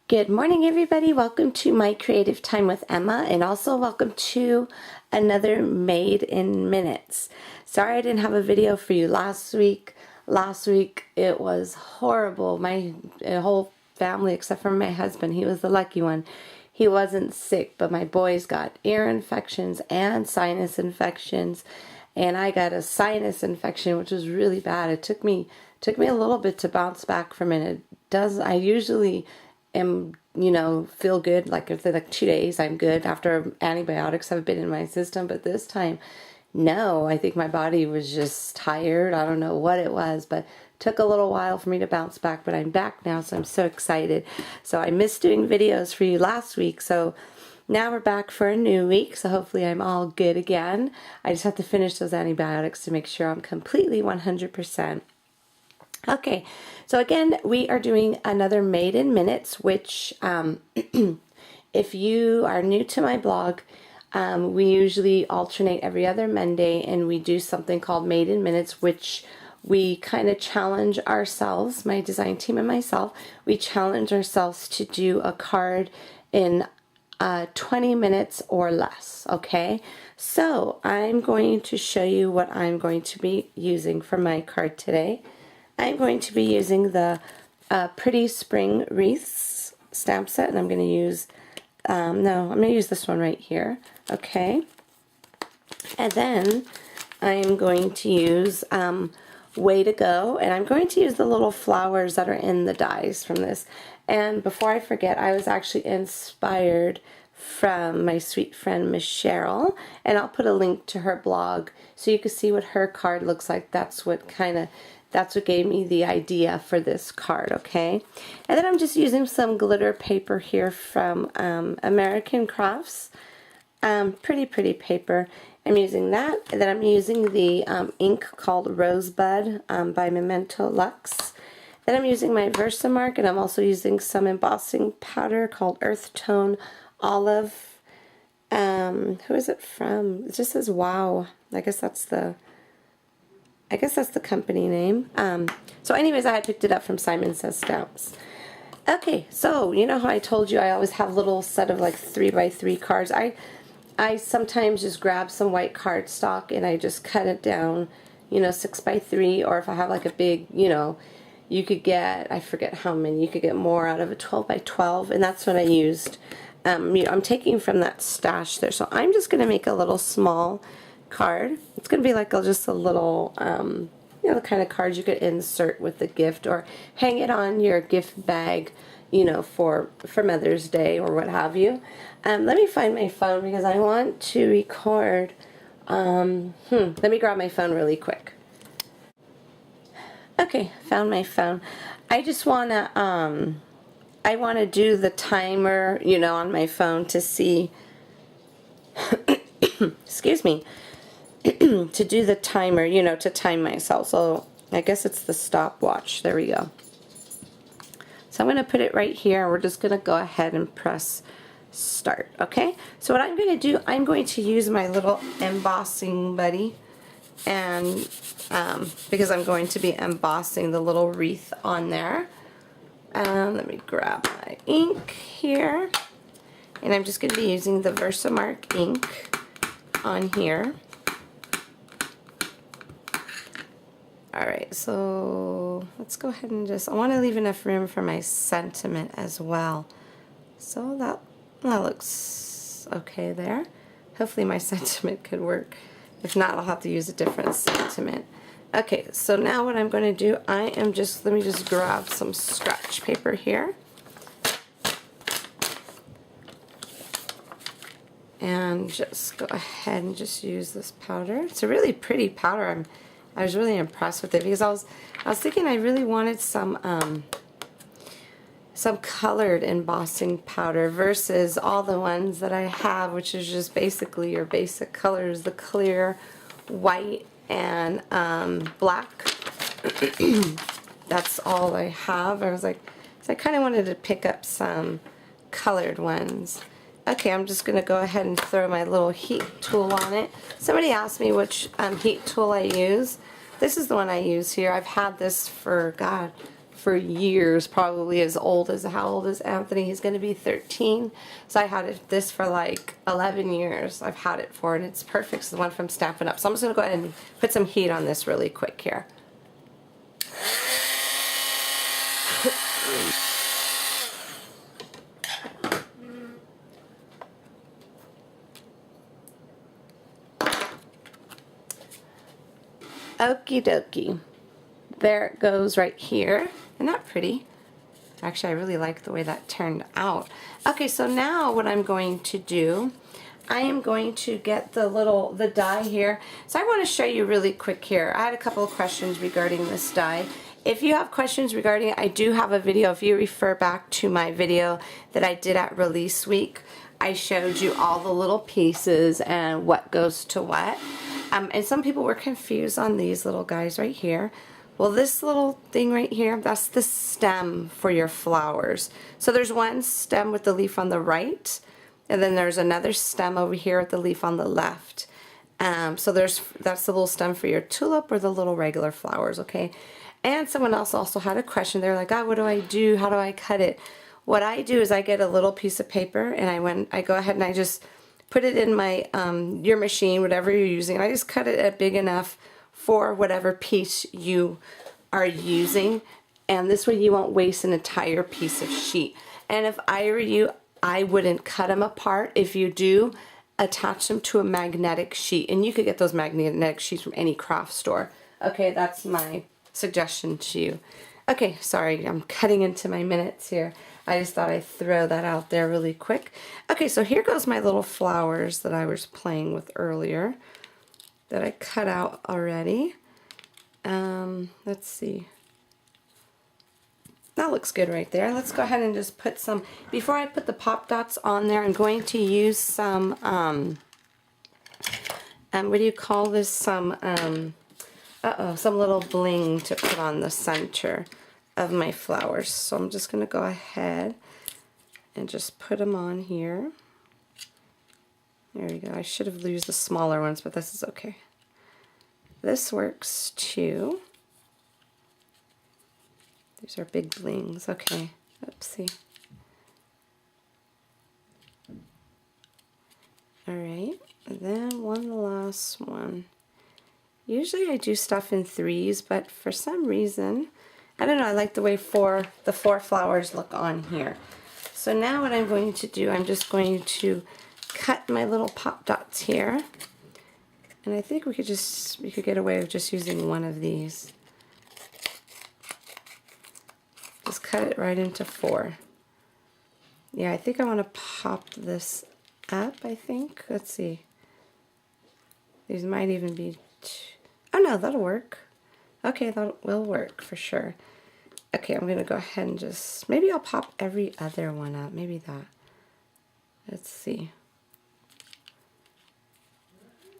Good morning, everybody. Welcome to my creative time with Emma, and also welcome to another Made in Minutes. Sorry I didn't have a video for you last week. Last week it was horrible. My whole family, except for my husband, he was the lucky one. He wasn't sick, but my boys got ear infections and sinus infections, and I got a sinus infection, which was really bad. It took me a little bit to bounce back from it. I usually feel good, like if they're like 2 days I'm good after antibiotics have been in my system, but this time no, I think my body was just tired. I don't know what it was, but it took a little while for me to bounce back, but I'm back now, so I'm so excited. So I missed doing videos for you last week, so now we're back for a new week, so hopefully I'm all good again. I just have to finish those antibiotics to make sure I'm completely 100%. Okay, so again, we are doing another Made in Minutes, which if you are new to my blog, we usually alternate every other Monday, and we do something called Made in Minutes, which we kind of challenge ourselves, my design team and myself, we challenge ourselves to do a card in 20 minutes or less, okay? So I'm going to show you what I'm going to be using for my card today. I'm going to be using the Pretty Spring Wreaths stamp set, and I'm going to use, I'm going to use this one right here, okay? And then I'm going to use Way to Go, and I'm going to use the little flowers that are in the dies from this. And before I forget, I was actually inspired from my sweet friend Miss Cheryl, and I'll put a link to her blog so you can see what her card looks like. That's what gave me the idea for this card, okay? And then I'm just using some glitter paper here from American Crafts. Pretty paper. I'm using that. And then I'm using the ink called Rosebud by Memento Luxe. Then I'm using my Versamark, and I'm also using some embossing powder called Earth Tone Olive. Who is it from? It just says Wow. I guess that's the company name. So anyways, I had picked it up from Simon Says Stamps. Okay, so you know how I told you I always have a little set of like 3x3 cards. I sometimes just grab some white cardstock and I just cut it down, 6x3, or if I have like a big, you could get, I forget how many, you could get more out of a 12x12, and that's what I used. I'm taking from that stash there, so I'm just going to make a little small card. It's going to be like just a little, the kind of cards you could insert with the gift or hang it on your gift bag, for Mother's Day or what have you. Let me find my phone because I want to record. Let me grab my phone really quick. Okay, found my phone. I just want to, I want to do the timer, on my phone to see, excuse me, to do the timer, to time myself. So I guess it's the stopwatch. There we go. So I'm going to put it right here. We're just going to go ahead and press start, okay? So what I'm going to do, I'm going to use my little embossing buddy, and because I'm going to be embossing the little wreath on there. Let me grab my ink here, and I'm just going to be using the Versamark ink on here. Alright, so let's go ahead and I want to leave enough room for my sentiment as well. So that looks okay there. Hopefully my sentiment could work. If not, I'll have to use a different sentiment. Okay, so now what I'm going to do, let me just grab some scratch paper here. And just go ahead and just use this powder. It's a really pretty powder. I was really impressed with it because I was thinking I really wanted some colored embossing powder versus all the ones that I have, which is just basically your basic colors, the clear, white, and black. That's all I have. I was like, so I kind of wanted to pick up some colored ones. Okay, I'm just going to go ahead and throw my little heat tool on it. Somebody asked me which heat tool I use. This is the one I use here. I've had this for, God, for years, probably as old as, how old is Anthony? He's going to be 13. So I had this for like 11 years. I've had it for, and it's perfect. It's the one from Stampin' Up. So I'm just going to go ahead and put some heat on this really quick here. Okie dokie. There it goes right here. Isn't that pretty? Actually, I really like the way that turned out. Okay, so now what I'm going to do, I am going to get the die here. So I want to show you really quick here. I had a couple of questions regarding this die. If you have questions regarding it, I do have a video. If you refer back to my video that I did at release week, I showed you all the little pieces and what goes to what. And some people were confused on these little guys right here. Well, this little thing right here, that's the stem for your flowers. So there's one stem with the leaf on the right, and then there's another stem over here with the leaf on the left. So that's the little stem for your tulip or the little regular flowers, okay? And someone else also had a question. They're like, oh, what do I do? How do I cut it? What I do is I get a little piece of paper, and I go ahead and I just put it in my your machine, whatever you're using. And I just cut it big enough for whatever piece you are using, and this way you won't waste an entire piece of sheet. And if I were you, I wouldn't cut them apart. If you do, attach them to a magnetic sheet, and you could get those magnetic sheets from any craft store. Okay, that's my suggestion to you. Okay, sorry, I'm cutting into my minutes here. I just thought I'd throw that out there really quick. Okay, so here goes my little flowers that I was playing with earlier that I cut out already. Let's see. That looks good right there. Let's go ahead and just put some, before I put the pop dots on there, I'm going to use some, what do you call this? Some little bling to put on the center of my flowers. So I'm just going to go ahead and just put them on here. There we go. I should have used the smaller ones, but this is okay. This works too. These are big blings. Okay. Oopsie. Alright. And then one last one. Usually I do stuff in threes, but for some reason, I don't know, I like the way the four flowers look on here. So now what I'm going to do, I'm just going to cut my little pop dots here. And I think we could get away with just using one of these. Just cut it right into four. Yeah, I think I want to pop this up, I think. Let's see. These might even be oh no, that'll work. Okay, that will work for sure. Okay, I'm going to go ahead and just, maybe I'll pop every other one up. Maybe that. Let's see.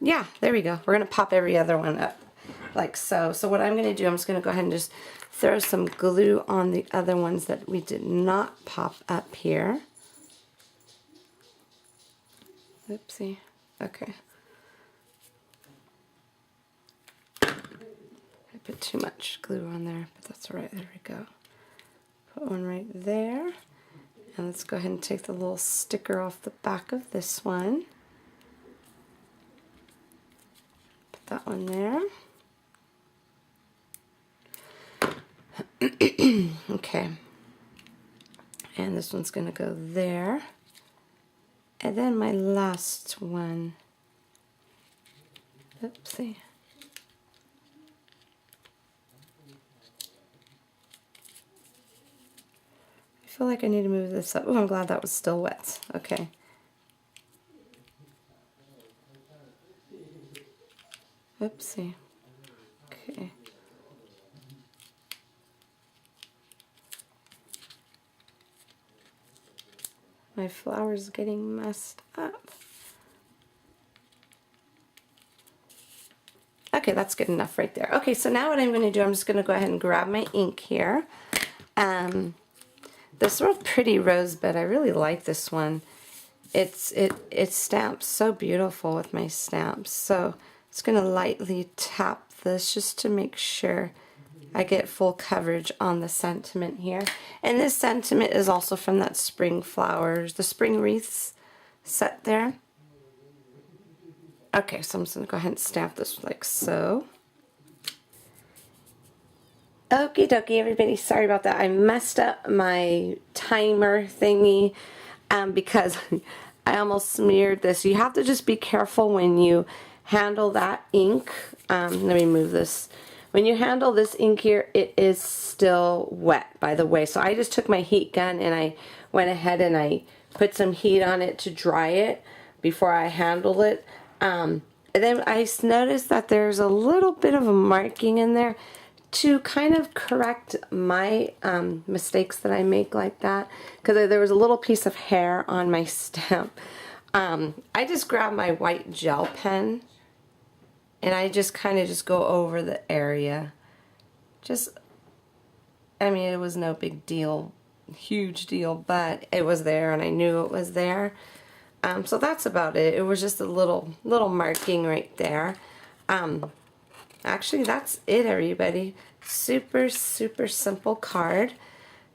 Yeah, there we go. We're going to pop every other one up like so. So what I'm going to do, I'm just going to go ahead and just throw some glue on the other ones that we did not pop up here. Oopsie. Okay. I put too much glue on there, but that's all right. There we go. Put one right there. And let's go ahead and take the little sticker off the back of this one. Put that one there. Okay. And this one's going to go there. And then my last one. Oopsie. I feel like I need to move this up. Oh, I'm glad that was still wet. Okay. Oopsie. Okay. My flower's getting messed up. Okay, that's good enough right there. Okay, so now what I'm going to do, I'm just going to go ahead and grab my ink here. This real pretty rosebud, I really like this one. It stamps so beautiful with my stamps. So I'm just going to lightly tap this just to make sure I get full coverage on the sentiment here. And this sentiment is also from that spring flowers, the spring wreaths set there. Okay, so I'm just going to go ahead and stamp this like so. Okie dokie, everybody, sorry about that. I messed up my timer thingy because I almost smeared this. You have to just be careful when you handle that ink. Let me move this. When you handle this ink here, it is still wet, by the way. So I just took my heat gun and I went ahead and I put some heat on it to dry it before I handle it. And then I noticed that there's a little bit of a marking in there to kind of correct my mistakes that I make like that, because there was a little piece of hair on my stamp. I just grabbed my white gel pen and I just kind of just go over the area. I mean, it was no big deal, huge deal, but it was there and I knew it was there. So that's about it. It was just a little marking right there. Actually, that's it, everybody. Super simple card.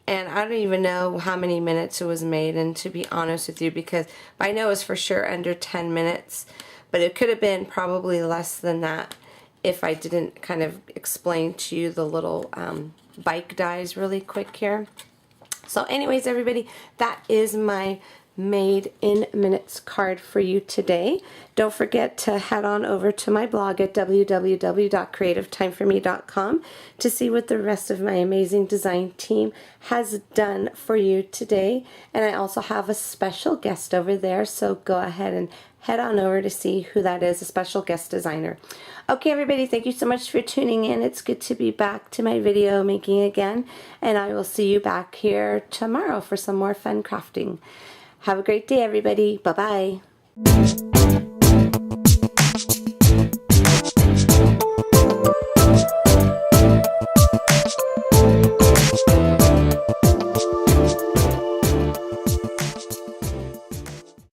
And I don't even know how many minutes it was made in, to be honest with you, because I know it's for sure under 10 minutes. But it could have been probably less than that if I didn't kind of explain to you the little bike dies really quick here. So anyways, everybody, that is my Made in Minutes card for you today. Don't forget to head on over to my blog at www.creativeTimeForMe.com to see what the rest of my amazing design team has done for you today. And I also have a special guest over there, so go ahead and head on over to see who that is, a special guest designer. Okay, everybody, thank you so much for tuning in. It's good to be back to my video making again, and I will see you back here tomorrow for some more fun crafting. Have a great day, everybody. Bye-bye.